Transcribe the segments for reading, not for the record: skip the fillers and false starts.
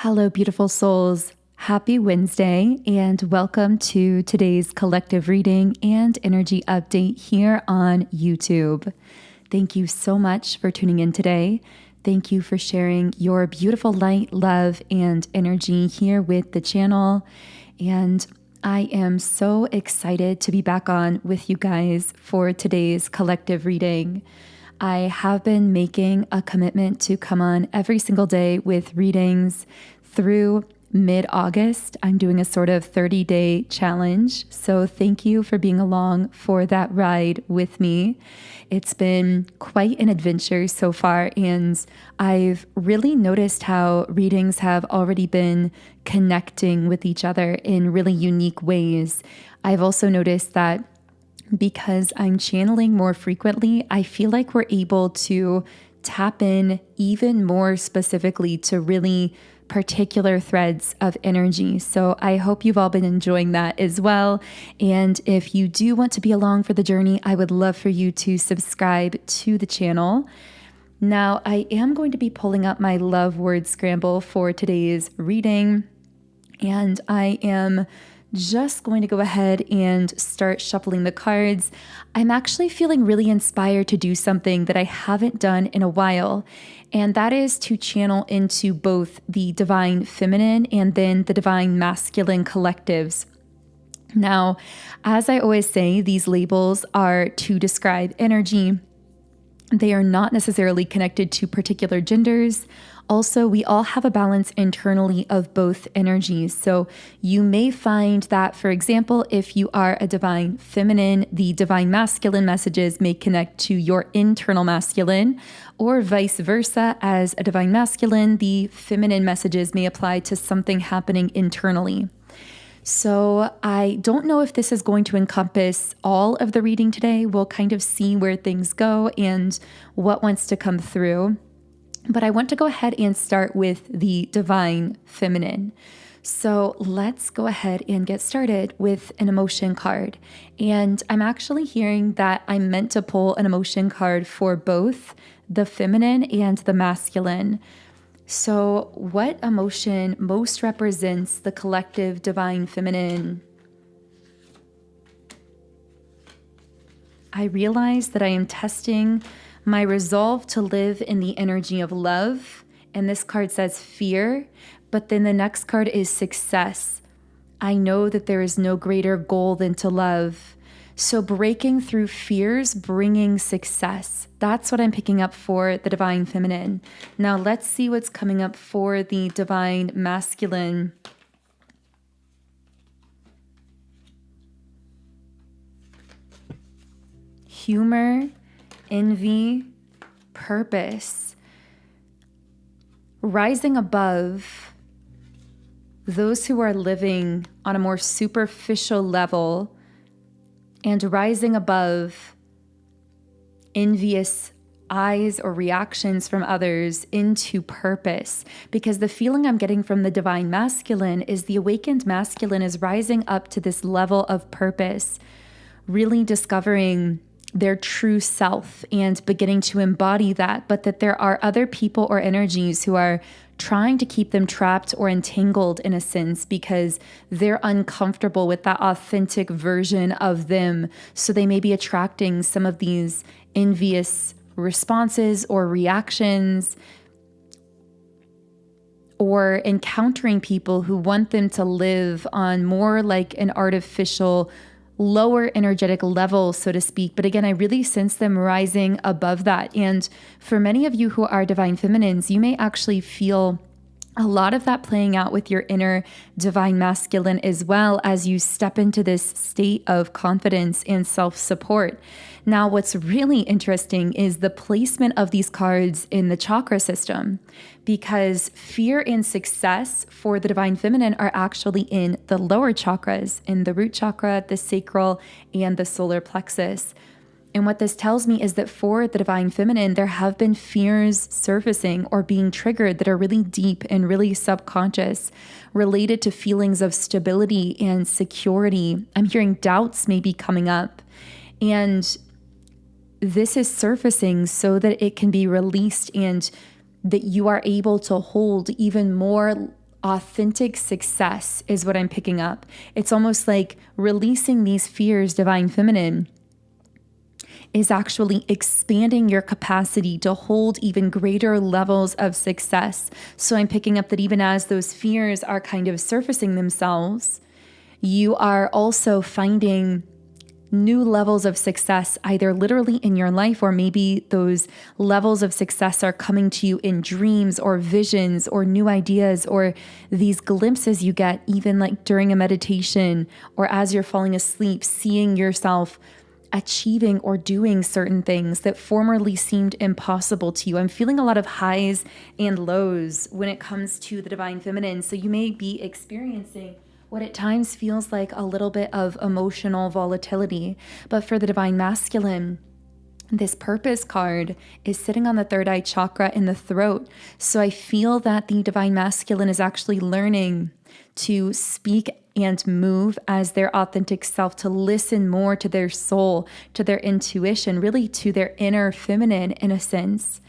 Hello, beautiful souls. Happy Wednesday, and welcome to today's collective reading and energy update here on YouTube. Thank you so much for tuning in today. Thank you for sharing your beautiful light, love, and energy here with the channel. And I am so excited to be back on with you guys for today's collective reading. I have been making a commitment to come on every single day with readings through mid-August. I'm doing a sort of 30-day challenge. So thank you for being along for that ride with me. It's been quite an adventure so far, and I've really noticed how readings have already been connecting with each other in really unique ways. I've also noticed that because I'm channeling more frequently, I feel like we're able to tap in even more specifically to really particular threads of energy. So I hope you've all been enjoying that as well. And if you do want to be along for the journey, I would love for you to subscribe to the channel. Now, I am going to be pulling up my love word scramble for today's reading, and I am just going to go ahead and start shuffling the cards. I'm actually feeling really inspired to do something that I haven't done in a while, and that is to channel into both the divine feminine and then the divine masculine collectives. Now, as I always say, these labels are to describe energy. They are not necessarily connected to particular genders. Also, we all have a balance internally of both energies. So you may find that, for example, if you are a divine feminine, the divine masculine messages may connect to your internal masculine, or vice versa. As a divine masculine, the feminine messages may apply to something happening internally. So I don't know if this is going to encompass all of the reading today. We'll kind of see where things go and what wants to come through. But I want to go ahead and start with the divine feminine. So let's go ahead and get started with an emotion card. And I'm actually hearing that I'm meant to pull an emotion card for both the feminine and the masculine. So what emotion most represents the collective divine feminine? I realize that I am testing my resolve to live in the energy of love. And this card says fear, but then the next card is success. I know that there is no greater goal than to love. So breaking through fears, bringing success. That's what I'm picking up for the divine feminine. Now let's see what's coming up for the divine masculine. Humor, envy, purpose. Rising above those who are living on a more superficial level, and rising above envious eyes or reactions from others into purpose. Because the feeling I'm getting from the divine masculine is the awakened masculine is rising up to this level of purpose, really discovering their true self and beginning to embody that, but that there are other people or energies who are trying to keep them trapped or entangled in a sense because they're uncomfortable with that authentic version of them. So they may be attracting some of these envious responses or reactions, or encountering people who want them to live on more like an artificial lower energetic level, so to speak. But again, I really sense them rising above that. And for many of you who are divine feminines, you may actually feel a lot of that playing out with your inner divine masculine as well as you step into this state of confidence and self-support. Now, what's really interesting is the placement of these cards in the chakra system, because fear and success for the divine feminine are actually in the lower chakras, in the root chakra, the sacral, and the solar plexus. And what this tells me is that for the divine feminine, there have been fears surfacing or being triggered that are really deep and really subconscious, related to feelings of stability and security. I'm hearing doubts may be coming up. And this is surfacing so that it can be released and that you are able to hold even more authentic success is what I'm picking up. It's almost like releasing these fears, Divine Feminine, is actually expanding your capacity to hold even greater levels of success. So I'm picking up that even as those fears are kind of surfacing themselves, you are also finding new levels of success, either literally in your life, or maybe those levels of success are coming to you in dreams or visions or new ideas, or these glimpses you get even like during a meditation or as you're falling asleep, seeing yourself achieving or doing certain things that formerly seemed impossible to you. I'm feeling a lot of highs and lows when it comes to the Divine Feminine. So you may be experiencing what at times feels like a little bit of emotional volatility. But for the Divine Masculine, this purpose card is sitting on the third eye chakra in the throat. So I feel that the Divine Masculine is actually learning to speak and move as their authentic self, to listen more to their soul, to their intuition, really to their inner feminine in a sense.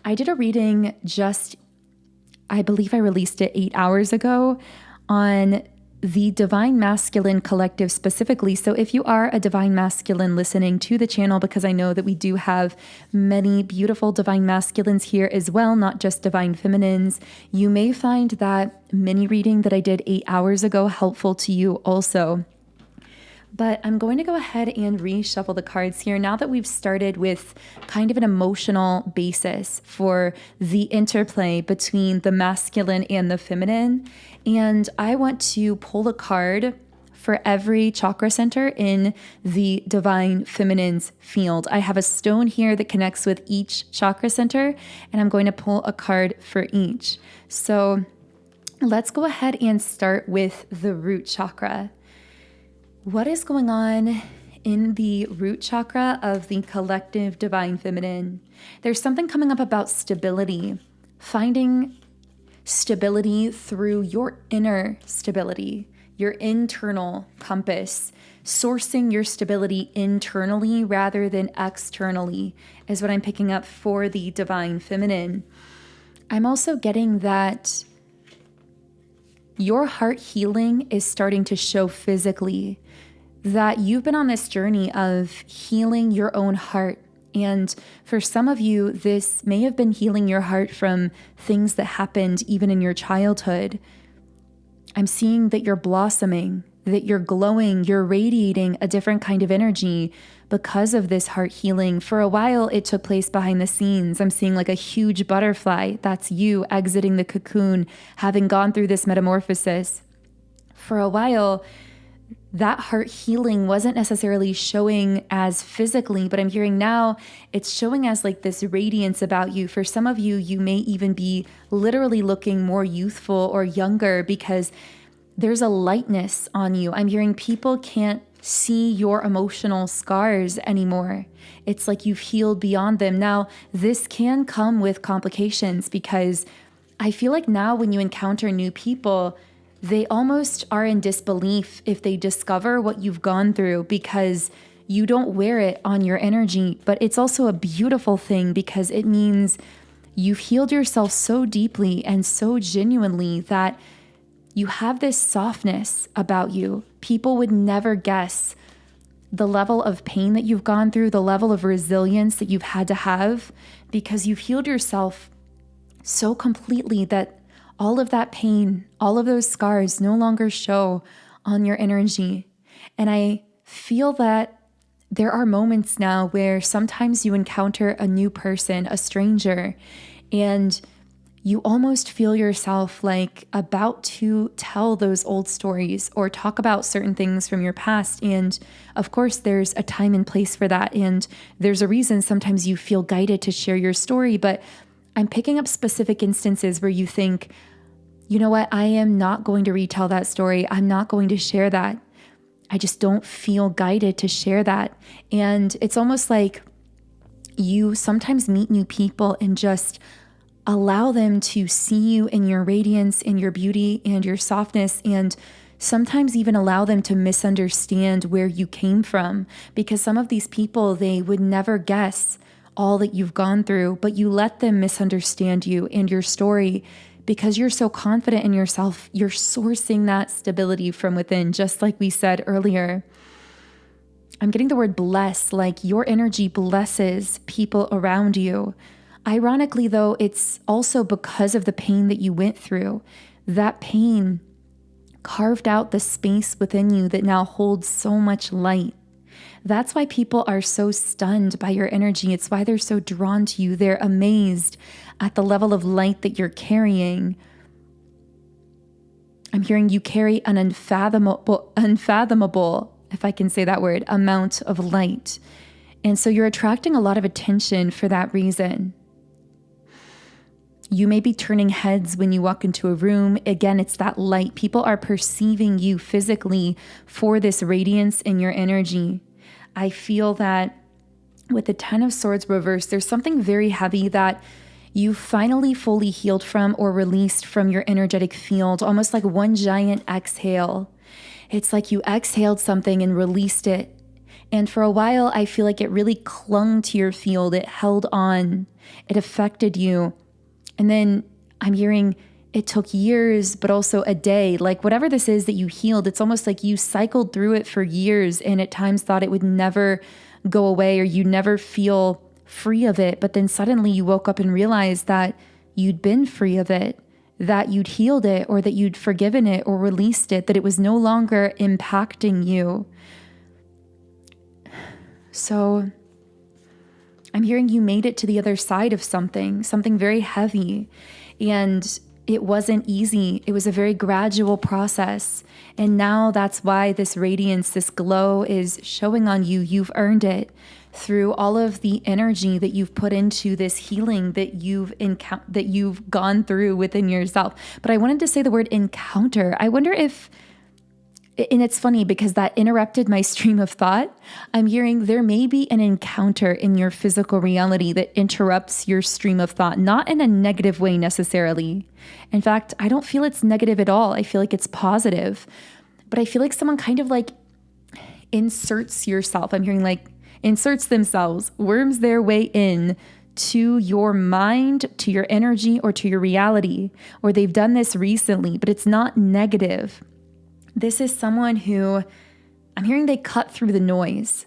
I did a reading I believe I released it 8 hours ago on the Divine Masculine Collective specifically. So if you are a Divine Masculine listening to the channel, because I know that we do have many beautiful Divine Masculines here as well, not just Divine Feminines, you may find that mini reading that I did 8 hours ago helpful to you also. But I'm going to go ahead and reshuffle the cards here now that we've started with kind of an emotional basis for the interplay between the masculine and the feminine. And I want to pull a card for every chakra center in the Divine Feminine's field. I have a stone here that connects with each chakra center, and I'm going to pull a card for each. So let's go ahead and start with the root chakra. What is going on in the root chakra of the collective Divine Feminine? There's something coming up about stability, finding stability through your inner stability, your internal compass, sourcing your stability internally rather than externally is what I'm picking up for the Divine Feminine. I'm also getting that your heart healing is starting to show physically, that you've been on this journey of healing your own heart. And for some of you, this may have been healing your heart from things that happened even in your childhood. I'm seeing that you're blossoming, that you're glowing, you're radiating a different kind of energy because of this heart healing. For a while, it took place behind the scenes. I'm seeing like a huge butterfly. That's you exiting the cocoon, having gone through this metamorphosis. For a while, that heart healing wasn't necessarily showing as physically, but I'm hearing now it's showing as like this radiance about you. For some of you, you may even be literally looking more youthful or younger because there's a lightness on you. I'm hearing people can't see your emotional scars anymore. It's like you've healed beyond them. Now, this can come with complications because I feel like now when you encounter new people, they almost are in disbelief if they discover what you've gone through because you don't wear it on your energy. But it's also a beautiful thing because it means you've healed yourself so deeply and so genuinely that you have this softness about you. People would never guess the level of pain that you've gone through, the level of resilience that you've had to have because you've healed yourself so completely that all of that pain, all of those scars no longer show on your energy. And I feel that there are moments now where sometimes you encounter a new person, a stranger, and you almost feel yourself like about to tell those old stories or talk about certain things from your past. And of course, there's a time and place for that. And there's a reason sometimes you feel guided to share your story, but I'm picking up specific instances where you think, you know what, I am not going to retell that story. I'm not going to share that. I just don't feel guided to share that. And it's almost like you sometimes meet new people and just allow them to see you in your radiance, in your beauty and your softness, and sometimes even allow them to misunderstand where you came from. Because some of these people, they would never guess all that you've gone through, but you let them misunderstand you and your story because you're so confident in yourself, you're sourcing that stability from within, just like we said earlier. I'm getting the word bless, like your energy blesses people around you. Ironically, though, it's also because of the pain that you went through. That pain carved out the space within you that now holds so much light. That's why people are so stunned by your energy. It's why they're so drawn to you. They're amazed at the level of light that you're carrying. I'm hearing you carry an unfathomable, if I can say that word, amount of light. And so you're attracting a lot of attention for that reason. You may be turning heads when you walk into a room. Again, it's that light. People are perceiving you physically for this radiance in your energy. I feel that with the 10 of Swords reversed, there's something very heavy that you finally fully healed from or released from your energetic field, almost like one giant exhale. It's like you exhaled something and released it. And for a while, I feel like it really clung to your field. It held on. It affected you. And then I'm hearing it took years, but also a day. Like whatever this is that you healed, it's almost like you cycled through it for years and at times thought it would never go away or you never feel free of it. But then suddenly you woke up and realized that you'd been free of it, that you'd healed it or that you'd forgiven it or released it, that it was no longer impacting you. So I'm hearing you made it to the other side of something very heavy. And it wasn't easy. It was a very gradual process. And now that's why this radiance, this glow is showing on you. You've earned it through all of the energy that you've put into this healing that you've gone through within yourself. But I wanted to say the word encounter. I wonder if, and it's funny because that interrupted my stream of thought. I'm hearing there may be an encounter in your physical reality that interrupts your stream of thought, not in a negative way necessarily. In fact, I don't feel it's negative at all. I feel like it's positive, but I feel like someone kind of like inserts yourself. I'm hearing like inserts themselves, worms their way in to your mind, to your energy, or to your reality, or they've done this recently, but it's not negative. This is someone who I'm hearing they cut through the noise.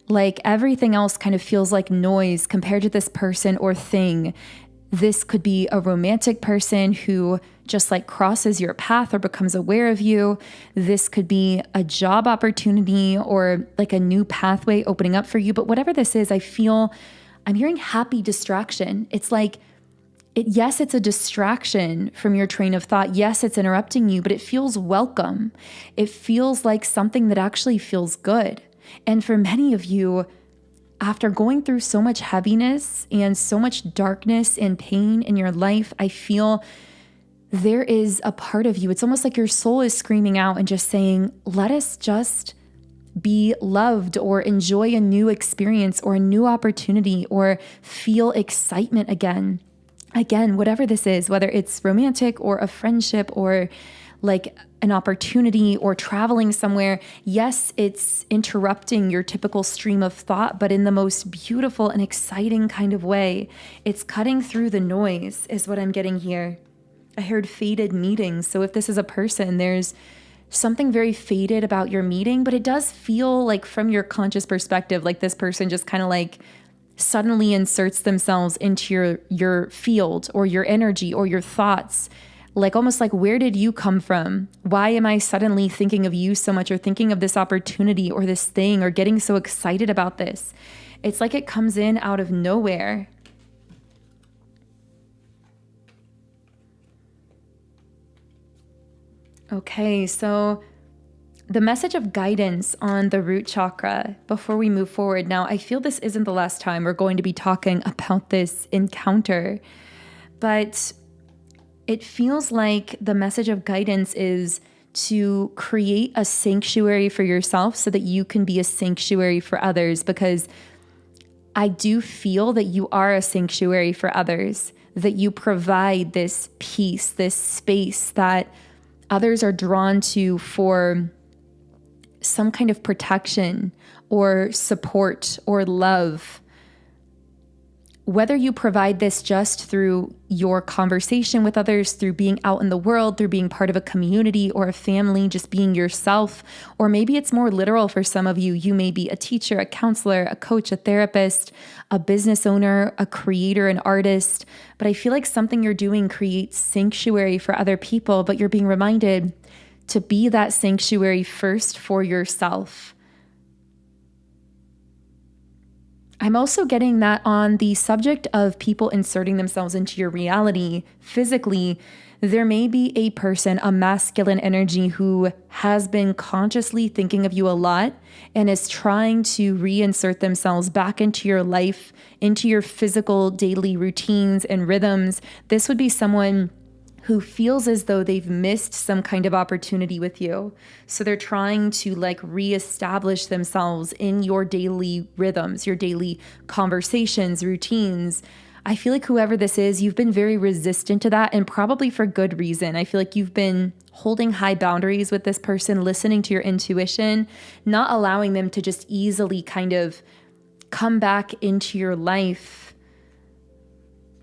Like everything else kind of feels like noise compared to this person or thing. This could be a romantic person who just like crosses your path or becomes aware of you. This could be a job opportunity or like a new pathway opening up for you. But whatever this is, I'm hearing happy distraction. It's like, yes, it's a distraction from your train of thought. Yes, it's interrupting you, but it feels welcome. It feels like something that actually feels good. And for many of you, after going through so much heaviness and so much darkness and pain in your life, I feel there is a part of you. It's almost like your soul is screaming out and just saying, let us just be loved or enjoy a new experience or a new opportunity or feel excitement again. Again, whatever this is, whether it's romantic or a friendship or like an opportunity or traveling somewhere, yes, it's interrupting your typical stream of thought, but in the most beautiful and exciting kind of way. It's cutting through the noise is what I'm getting here. I heard fated meetings. So if this is a person, there's something very fated about your meeting, but it does feel like from your conscious perspective, like this person just kind of like suddenly inserts themselves into your field or your energy or your thoughts, like almost like, where did you come from? Why am I suddenly thinking of you so much or thinking of this opportunity or this thing or getting so excited about this? It's like it comes in out of nowhere. Okay, so the message of guidance on the root chakra before we move forward. Now, I feel this isn't the last time we're going to be talking about this encounter, but it feels like the message of guidance is to create a sanctuary for yourself so that you can be a sanctuary for others, because I do feel that you are a sanctuary for others, that you provide this peace, this space that others are drawn to for some kind of protection or support or love. whether you provide this just through your conversation with others, through being out in the world, through being part of a community or a family, just being yourself, or maybe it's more literal for some of you. You may be a teacher, a counselor, a coach, a therapist, a business owner, a creator, an artist. But I feel like something you're doing creates sanctuary for other people, but you're being reminded to be that sanctuary first for yourself. I'm also getting that on the subject of people inserting themselves into your reality physically. There may be a person, a masculine energy, who has been consciously thinking of you a lot and is trying to reinsert themselves back into your life, into your physical daily routines and rhythms. This would be someone who feels as though they've missed some kind of opportunity with you. So they're trying to reestablish themselves in your daily rhythms, your daily conversations, routines. I feel like whoever this is, you've been very resistant to that, and probably for good reason. I feel like you've been holding high boundaries with this person, listening to your intuition, not allowing them to just easily kind of come back into your life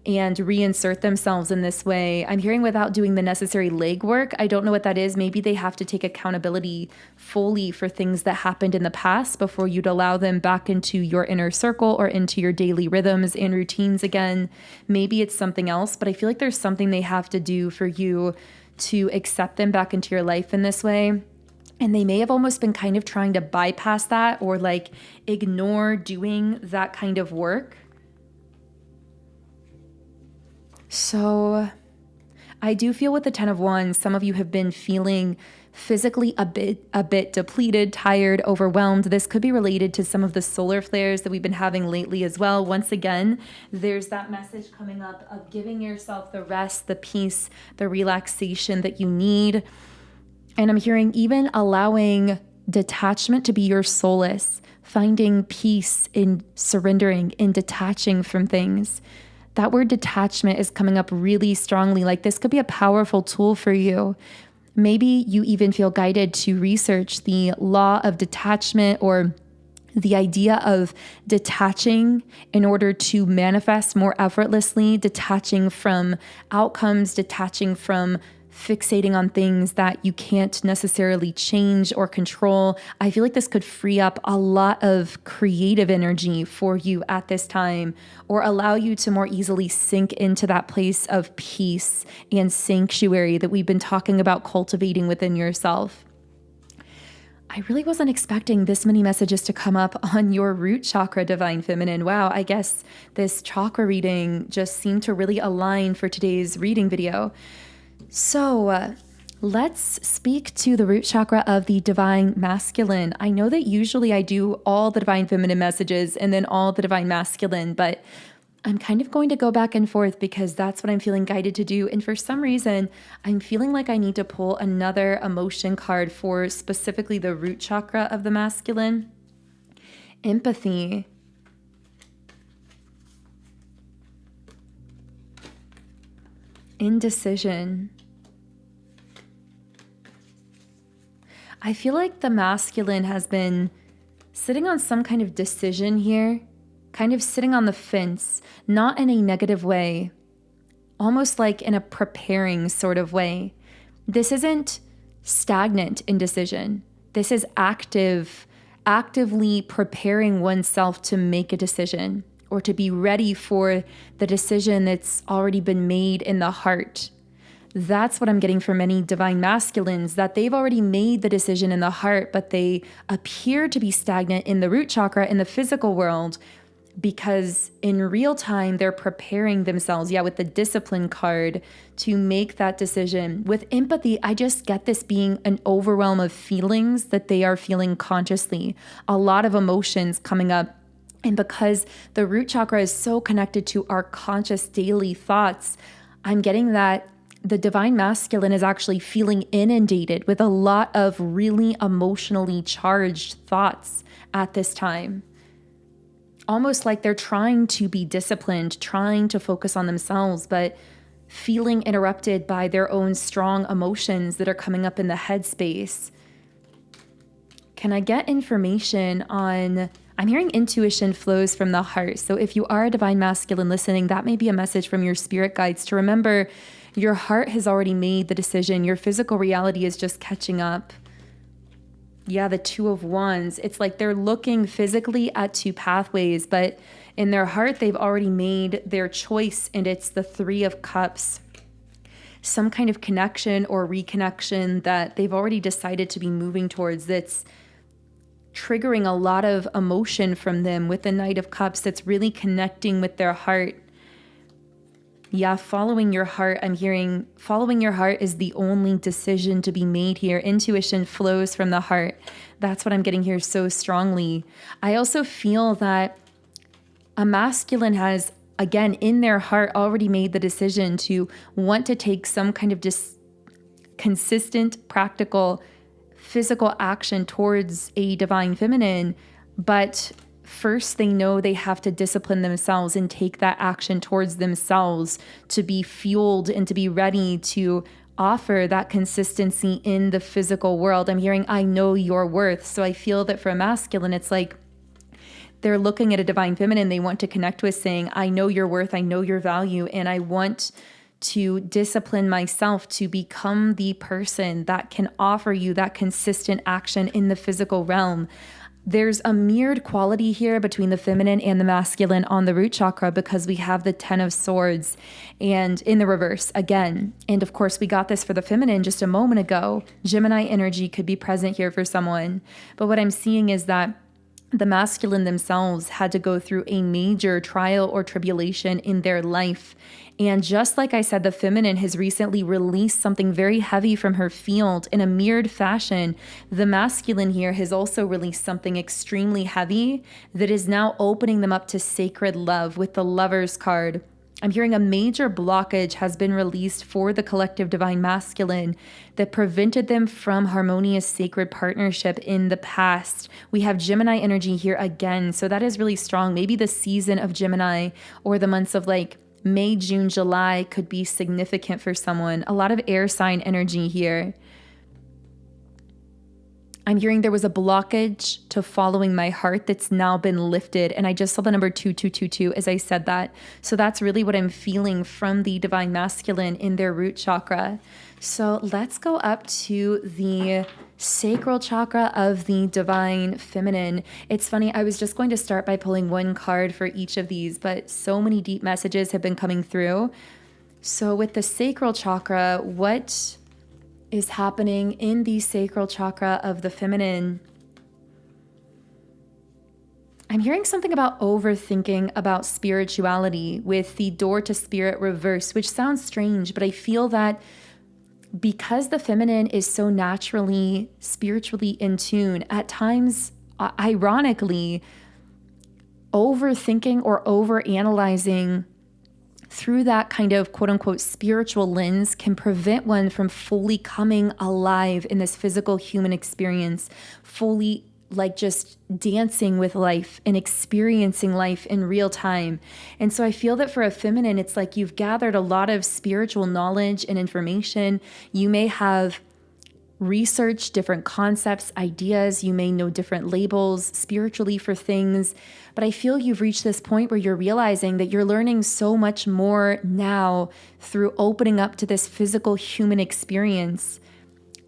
and reinsert themselves in this way. I'm hearing without doing the necessary legwork. I don't know what that is. Maybe they have to take accountability fully for things that happened in the past before you'd allow them back into your inner circle or into your daily rhythms and routines again. Maybe it's something else, but I feel like there's something they have to do for you to accept them back into your life in this way. And they may have almost been kind of trying to bypass that or ignore doing that kind of work. So I do feel with the 10 of Wands, some of you have been feeling physically a bit depleted, tired, overwhelmed. This could be related to some of the solar flares that we've been having lately as well. Once again, there's that message coming up of giving yourself the rest, the peace, the relaxation that you need. And I'm hearing even allowing detachment to be your solace, finding peace in surrendering, in detaching from things. That word detachment is coming up really strongly. This could be a powerful tool for you. Maybe you even feel guided to research the law of detachment or the idea of detaching in order to manifest more effortlessly, detaching from outcomes, detaching from fixating on things that you can't necessarily change or control. I feel like this could free up a lot of creative energy for you at this time, or allow you to more easily sink into that place of peace and sanctuary that we've been talking about cultivating within yourself. I really wasn't expecting this many messages to come up on your root chakra, Divine Feminine. Wow, I guess this chakra reading just seemed to really align for today's reading video. So let's speak to the root chakra of the Divine Masculine. I know that usually I do all the Divine Feminine messages and then all the Divine Masculine, but I'm kind of going to go back and forth because that's what I'm feeling guided to do. And for some reason, I'm feeling like I need to pull another emotion card for specifically the root chakra of the masculine. Empathy. Indecision. I feel like the masculine has been sitting on some kind of decision here, kind of sitting on the fence, not in a negative way, almost like in a preparing sort of way. This isn't stagnant indecision. This is actively preparing oneself to make a decision or to be ready for the decision that's already been made in the heart. That's what I'm getting from many Divine Masculines, that they've already made the decision in the heart, but they appear to be stagnant in the root chakra in the physical world because in real time, they're preparing themselves, with the discipline card to make that decision. With empathy, I just get this being an overwhelm of feelings that they are feeling consciously, a lot of emotions coming up. And because the root chakra is so connected to our conscious daily thoughts, I'm getting that the Divine Masculine is actually feeling inundated with a lot of really emotionally charged thoughts at this time. Almost like they're trying to be disciplined, trying to focus on themselves, but feeling interrupted by their own strong emotions that are coming up in the headspace. Can I get information on, I'm hearing intuition flows from the heart. So if you are a divine masculine listening, that may be a message from your spirit guides to remember your heart has already made the decision. Your physical reality is just catching up. Yeah, the Two of Wands. It's like they're looking physically at two pathways, but in their heart, they've already made their choice, and it's the Three of Cups. Some kind of connection or reconnection that they've already decided to be moving towards that's triggering a lot of emotion from them with the Knight of Cups that's really connecting with their heart. Yeah, following your heart. I'm hearing following your heart is the only decision to be made here. Intuition flows from the heart. That's what I'm getting here so strongly. I also feel that a masculine has, again, in their heart already made the decision to want to take some kind of consistent, practical, physical action towards a divine feminine, but first they know they have to discipline themselves and take that action towards themselves to be fueled and to be ready to offer that consistency in the physical world. I'm hearing, I know your worth. So I feel that for a masculine, it's like they're looking at a divine feminine they want to connect with, saying, I know your worth, I know your value, and I want to discipline myself to become the person that can offer you that consistent action in the physical realm. There's a mirrored quality here between the feminine and the masculine on the root chakra because we have the Ten of Swords and in the reverse again. And of course, we got this for the feminine just a moment ago. Gemini energy could be present here for someone. But what I'm seeing is that the masculine themselves had to go through a major trial or tribulation in their life. And just like I said, the feminine has recently released something very heavy from her field in a mirrored fashion. The masculine here has also released something extremely heavy that is now opening them up to sacred love with the Lover's card. I'm hearing a major blockage has been released for the collective divine masculine that prevented them from harmonious sacred partnership in the past. We have Gemini energy here again, so that is really strong. Maybe the season of Gemini or the months of like May, June, July could be significant for someone. A lot of air sign energy here. I'm hearing there was a blockage to following my heart that's now been lifted. And I just saw the number 2222 as I said that. So that's really what I'm feeling from the divine masculine in their root chakra. So let's go up to the sacral chakra of the divine feminine. It's funny, I was just going to start by pulling one card for each of these, but so many deep messages have been coming through. So with the sacral chakra, what is happening in the sacral chakra of the feminine? I'm hearing something about overthinking about spirituality with the door to spirit reverse, which sounds strange, but I feel that because the feminine is so naturally spiritually in tune, at times, ironically, overthinking or overanalyzing through that kind of quote unquote spiritual lens can prevent one from fully coming alive in this physical human experience, fully like just dancing with life and experiencing life in real time. And so I feel that for a feminine, it's like you've gathered a lot of spiritual knowledge and information. You may have researched different concepts, ideas. You may know different labels spiritually for things. But I feel you've reached this point where you're realizing that you're learning so much more now through opening up to this physical human experience,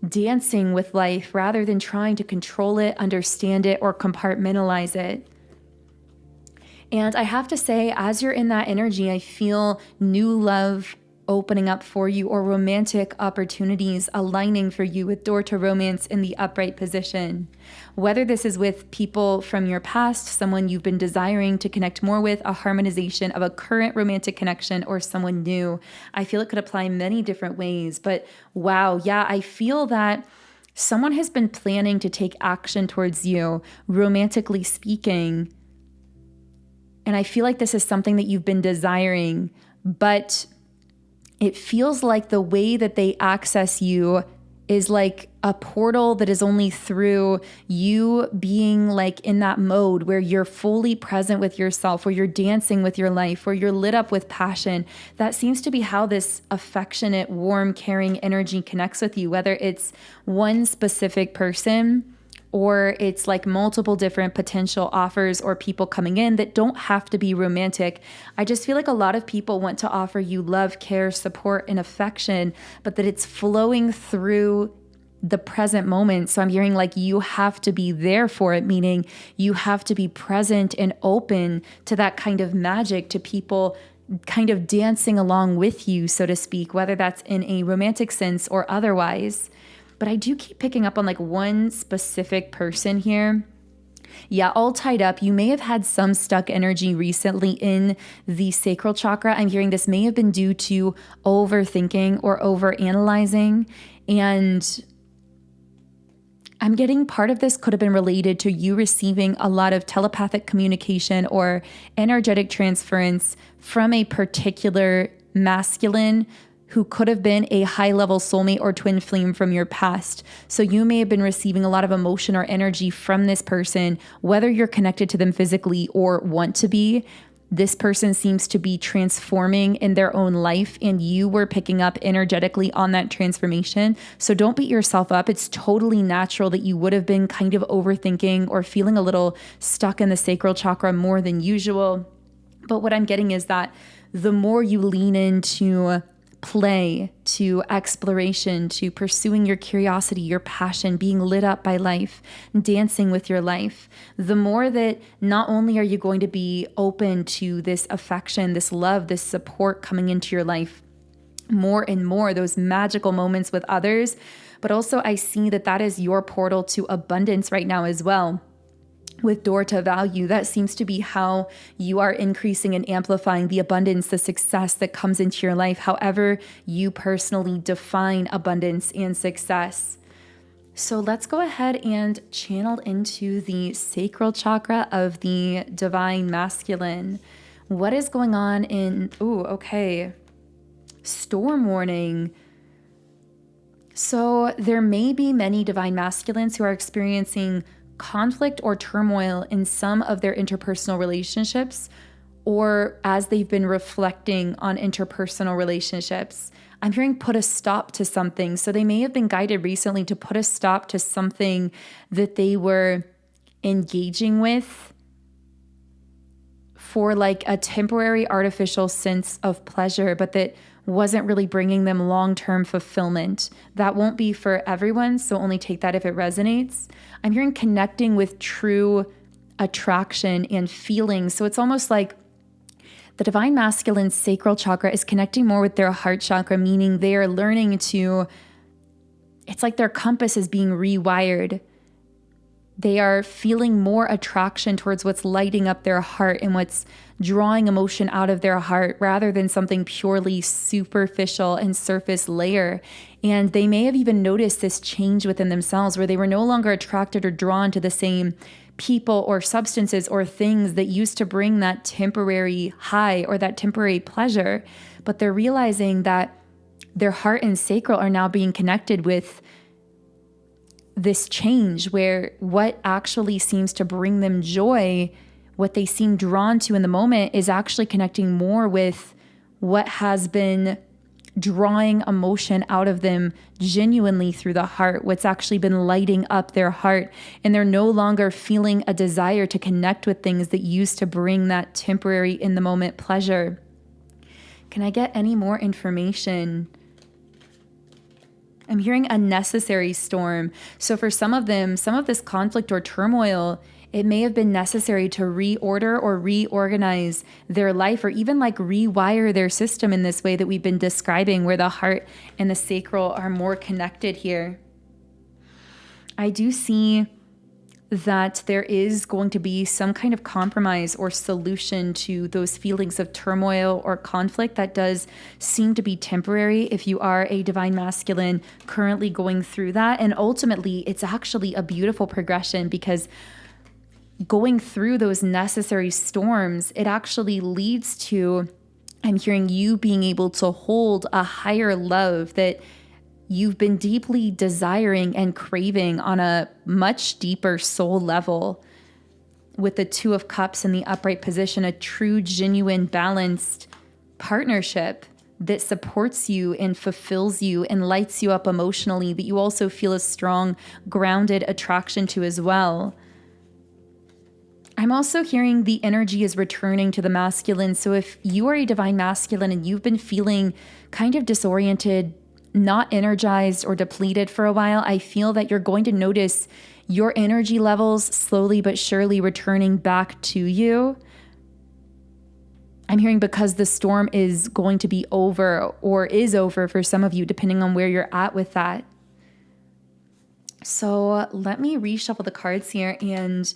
dancing with life rather than trying to control it, understand it, or compartmentalize it. And I have to say, as you're in that energy, I feel new love opening up for you or romantic opportunities aligning for you with door to romance in the upright position. Whether this is with people from your past, someone you've been desiring to connect more with, a harmonization of a current romantic connection, or someone new. I feel it could apply many different ways, but wow, yeah, I feel that someone has been planning to take action towards you, romantically speaking. And I feel like this is something that you've been desiring, but it feels like the way that they access you is like a portal that is only through you being like in that mode where you're fully present with yourself, where you're dancing with your life, where you're lit up with passion. That seems to be how this affectionate, warm, caring energy connects with you, whether it's one specific person or it's like multiple different potential offers or people coming in that don't have to be romantic. I just feel like a lot of people want to offer you love, care, support, and affection, but that it's flowing through the present moment. So I'm hearing like you have to be there for it, meaning you have to be present and open to that kind of magic, to people kind of dancing along with you, so to speak, whether that's in a romantic sense or otherwise. But I do keep picking up on like one specific person here. Yeah, all tied up. You may have had some stuck energy recently in the sacral chakra. I'm hearing this may have been due to overthinking or overanalyzing. And I'm getting part of this could have been related to you receiving a lot of telepathic communication or energetic transference from a particular masculine who could have been a high-level soulmate or twin flame from your past. So you may have been receiving a lot of emotion or energy from this person, whether you're connected to them physically or want to be. This person seems to be transforming in their own life, and you were picking up energetically on that transformation. So don't beat yourself up. It's totally natural that you would have been kind of overthinking or feeling a little stuck in the sacral chakra more than usual. But what I'm getting is that the more you lean into play, to exploration, to pursuing your curiosity, your passion, being lit up by life, dancing with your life, the more that not only are you going to be open to this affection, this love, this support coming into your life, more and more, those magical moments with others, but also I see that that is your portal to abundance right now as well. With door to value, that seems to be how you are increasing and amplifying the abundance, the success that comes into your life, however you personally define abundance and success. So let's go ahead and channel into the sacral chakra of the divine masculine. What is going on in, storm warning. So there may be many divine masculines who are experiencing conflict or turmoil in some of their interpersonal relationships, or as they've been reflecting on interpersonal relationships. I'm hearing put a stop to something. So they may have been guided recently to put a stop to something that they were engaging with for like a temporary artificial sense of pleasure, but that wasn't really bringing them long-term fulfillment. That won't be for everyone, so only take that if it resonates. I'm hearing connecting with true attraction and feelings. So it's almost like the divine masculine's sacral chakra is connecting more with their heart chakra, meaning they are learning to, it's like their compass is being rewired. They are feeling more attraction towards what's lighting up their heart and what's drawing emotion out of their heart rather than something purely superficial and surface layer. And they may have even noticed this change within themselves where they were no longer attracted or drawn to the same people or substances or things that used to bring that temporary high or that temporary pleasure. But they're realizing that their heart and sacral are now being connected with this change where what actually seems to bring them joy, what they seem drawn to in the moment, is actually connecting more with what has been drawing emotion out of them genuinely through the heart, what's actually been lighting up their heart. And they're no longer feeling a desire to connect with things that used to bring that temporary in the moment pleasure. Can I get any more information? I'm hearing a necessary storm. So for some of them, some of this conflict or turmoil, it may have been necessary to reorder or reorganize their life, or even like rewire their system in this way that we've been describing, where the heart and the sacral are more connected here. I do see that there is going to be some kind of compromise or solution to those feelings of turmoil or conflict that does seem to be temporary if you are a divine masculine currently going through that. And ultimately, it's actually a beautiful progression, because going through those necessary storms, it actually leads to, I'm hearing you being able to hold a higher love that you've been deeply desiring and craving on a much deeper soul level. With the Two of Cups in the upright position, a true, genuine, balanced partnership that supports you and fulfills you and lights you up emotionally, that you also feel a strong, grounded attraction to as well. I'm also hearing the energy is returning to the masculine. So if you are a divine masculine and you've been feeling kind of disoriented, not energized or depleted for a while, I feel that you're going to notice your energy levels slowly but surely returning back to you. I'm hearing because the storm is going to be over, or is over for some of you, depending on where you're at with that. So let me reshuffle the cards here and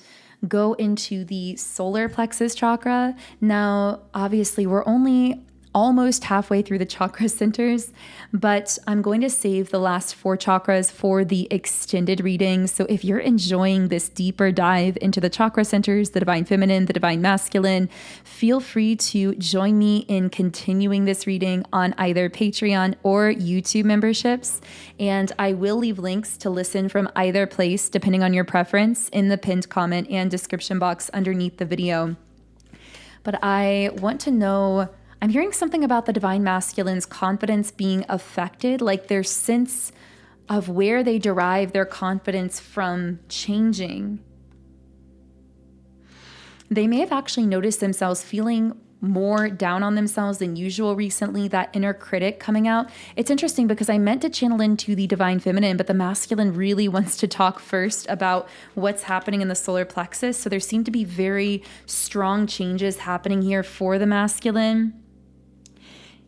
go into the solar plexus chakra. Now, obviously, we're only almost halfway through the chakra centers, but I'm going to save the last 4 chakras for the extended reading. So if you're enjoying this deeper dive into the chakra centers, the divine feminine, the divine masculine, feel free to join me in continuing this reading on either Patreon or YouTube memberships. And I will leave links to listen from either place, depending on your preference, in the pinned comment and description box underneath the video. But I want to know, I'm hearing something about the divine masculine's confidence being affected, like their sense of where they derive their confidence from changing. They may have actually noticed themselves feeling more down on themselves than usual recently, that inner critic coming out. It's interesting because I meant to channel into the divine feminine, but the masculine really wants to talk first about what's happening in the solar plexus. So there seem to be very strong changes happening here for the masculine.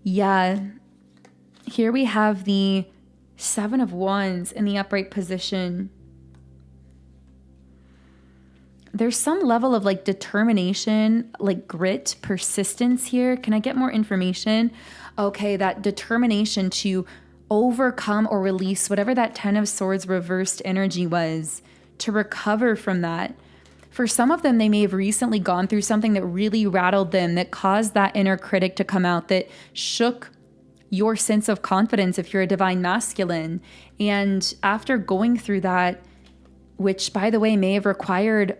Yeah, here we have the 7 of Wands in the upright position. There's some level of like determination, like grit, persistence here. Can I get more information? Okay, that determination to overcome or release whatever that 10 of Swords reversed energy was, to recover from that. For some of them, they may have recently gone through something that really rattled them, that caused that inner critic to come out, that shook your sense of confidence if you're a divine masculine. And after going through that, which by the way may have required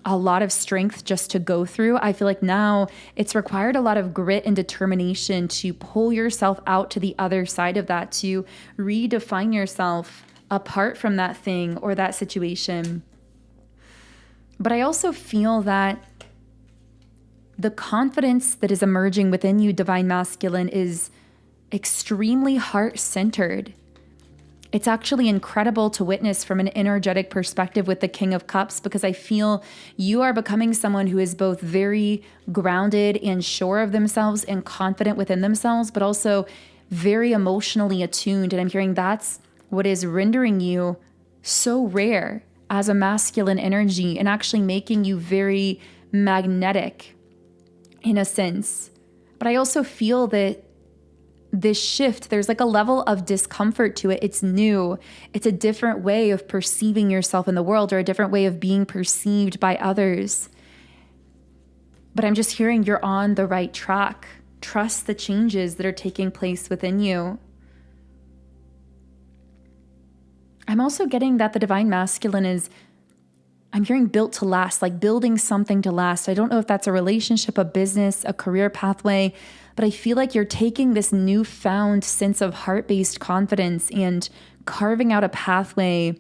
a lot of strength just to go through, I feel like now it's required a lot of grit and determination to pull yourself out to the other side of that, to redefine yourself apart from that thing or that situation. But I also feel that the confidence that is emerging within you, divine masculine, is extremely heart-centered. It's actually incredible to witness from an energetic perspective with the King of Cups, because I feel you are becoming someone who is both very grounded and sure of themselves and confident within themselves, but also very emotionally attuned. And I'm hearing that's what is rendering you so rare as a masculine energy, and actually making you very magnetic in a sense. But I also feel that this shift, there's like a level of discomfort to it. It's new. It's a different way of perceiving yourself in the world, or a different way of being perceived by others. But I'm just hearing you're on the right track. Trust the changes that are taking place within you. I'm also getting that the divine masculine is, I'm hearing built to last, like building something to last. I don't know if that's a relationship, a business, a career pathway, but I feel like you're taking this newfound sense of heart-based confidence and carving out a pathway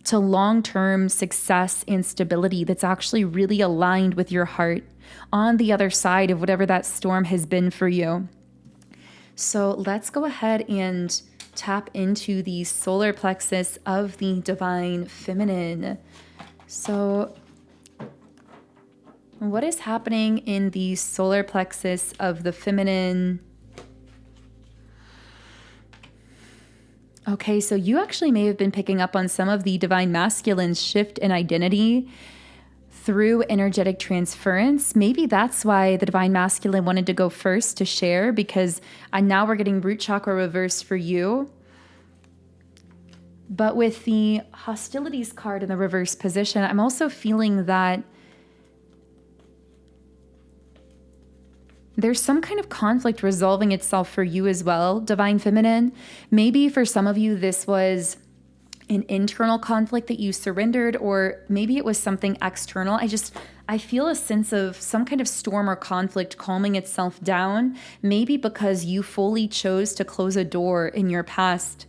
to long-term success and stability that's actually really aligned with your heart on the other side of whatever that storm has been for you. So let's go ahead and tap into the solar plexus of the divine feminine. So what is happening in the solar plexus of the feminine? Okay, so you actually may have been picking up on some of the divine masculine's shift in identity through energetic transference. Maybe that's why the divine masculine wanted to go first to share, because now we're getting root chakra reversed for you. But with the hostilities card in the reverse position, I'm also feeling that there's some kind of conflict resolving itself for you as well, divine feminine. Maybe for some of you, this was an internal conflict that you surrendered, or maybe it was something external. I feel a sense of some kind of storm or conflict calming itself down, maybe because you fully chose to close a door in your past,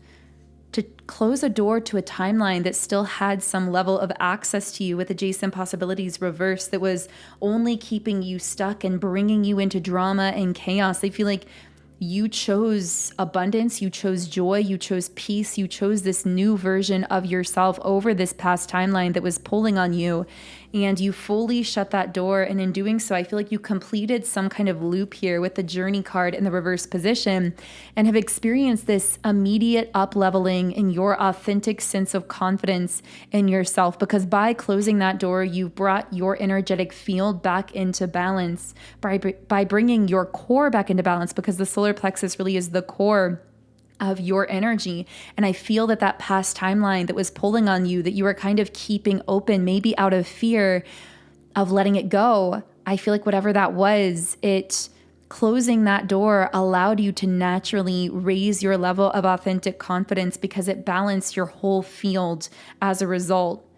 to close a door to a timeline that still had some level of access to you with adjacent possibilities reversed, that was only keeping you stuck and bringing you into drama and chaos. I feel like you chose abundance, you chose joy, you chose peace, you chose this new version of yourself over this past timeline that was pulling on you, and you fully shut that door. And in doing so, I feel like you completed some kind of loop here with the journey card in the reverse position, and have experienced this immediate up-leveling in your authentic sense of confidence in yourself, because by closing that door, you've brought your energetic field back into balance by bringing your core back into balance, because the solar plexus really is the core of your energy. And I feel that that past timeline that was pulling on you, that you were kind of keeping open, maybe out of fear of letting it go, I feel like whatever that was, closing that door allowed you to naturally raise your level of authentic confidence, because it balanced your whole field as a result.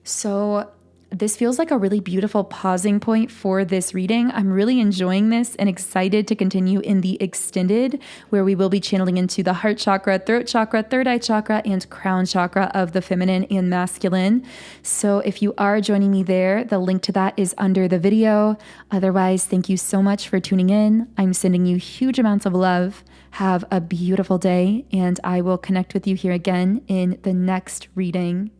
So this feels like a really beautiful pausing point for this reading. I'm really enjoying this and excited to continue in the extended, where we will be channeling into the heart chakra, throat chakra, third eye chakra, and crown chakra of the feminine and masculine. So if you are joining me there, the link to that is under the video. Otherwise, thank you so much for tuning in. I'm sending you huge amounts of love. Have a beautiful day, and I will connect with you here again in the next reading.